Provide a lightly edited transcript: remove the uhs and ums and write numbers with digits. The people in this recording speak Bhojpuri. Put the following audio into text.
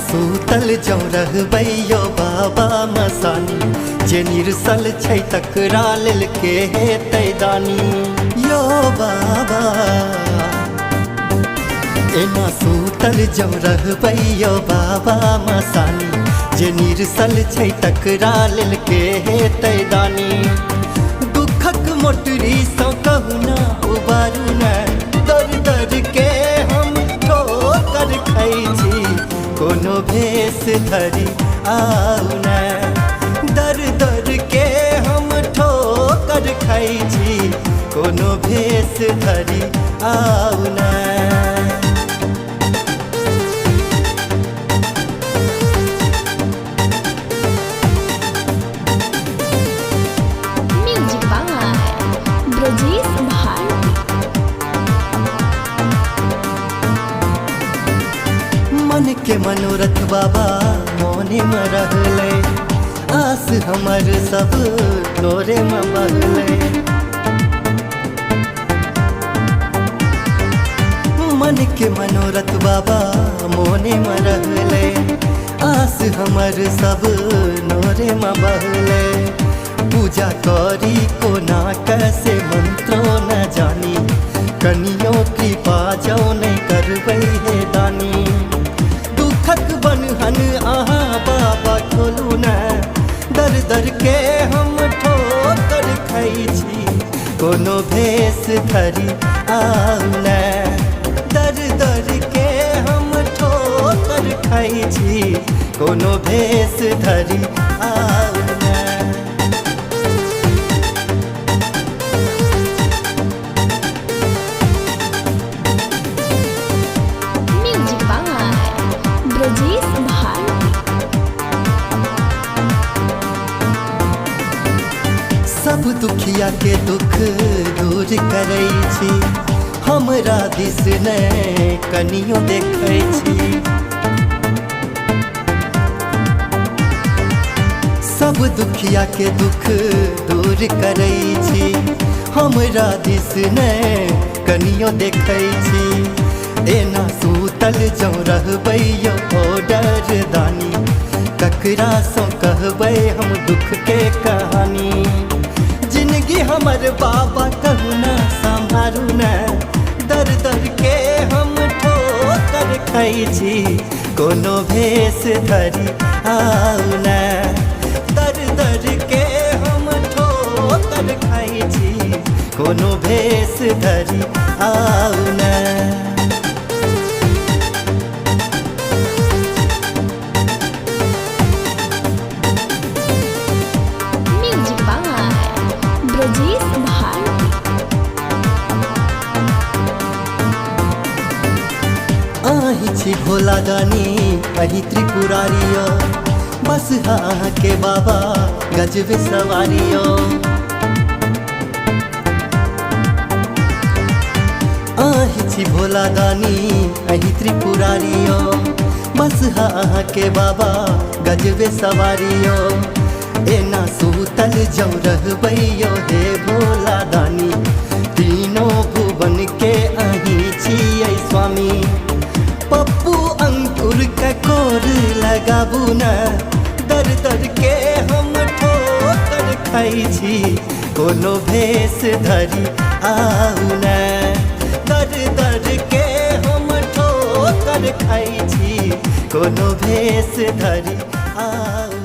सूतल जौ रहबै यौ बाबा मसानी, जे निरसल छै तकरा लेल के हेतै दानी। यौ बाबा एना सूतल जौ रहबै यौ बाबा मसानी, जे निरसल छै तकरा लेल के हेतै दानी। दुखक मोटरी सँ कहुना उबारू न, दर दर के हम ठोकर खाइ छी, कोनो भेष धरि आउ न। दर दर के हम ठोकर खाइ छी, कोनो भेष धरि आउ न। मन के मनोरथ बाबा मोने में रहले, आस हमर सब तोरे में बहले। मन के मनोरथ बाबा मोने में रहले, आस हमर सब नोरे में बहले। पूजा करी कोना कैसे मंत्रो न जानी, कनियो कृपा जौ नहीं करबै हे दानी। दुखक बन्हन अहाँ बाबा खोलू न, दर दर के हम ठोकर खाइ छी, कोनो भेष धरि आउ न। दर दर के हम ठोकर खाइ छी, कोनो भेष धरि आउ न। सब दुखिया के दुख दूर करै छी, हमरा दिस ने कनियो देखै छी। सब दुखिया के दुख दूर करै छी, हमरा दिस ने कनियो देखै छी। एना सूतल जौ रहबै यौ डर दानी, ककरा सँ कहबै हम दुख के कहानी। जिंदगी हमर बाबा कहुना संभारू न, दर दर के हम ठोकर खाइ छी, कोनो भेष धरि आउ न। दर दर के हम ठोकर खाइ छी, कोनो भेष धरि आउ न। आहि छी भोला दानी अहि त्रिपुरारियो, बस हाँ के बाबा गजबे सवारियो। आहि छी भोला दानी अहि त्रिपुरारियो, बस हाँ के बाबा गजबे सवारियो। एना सूतल जौ रहबै यौ हे भोला दानी, तीनों भुवन के अहि छियै स्वामी। पप्पू अंकुर के कोर लगाबू न, दर दर के हम ठोकर खाइ छी, कोनो भेष धरि आउ न। दर दर के हम ठोकर खाइ छी, कोनो भेष धरि आउ।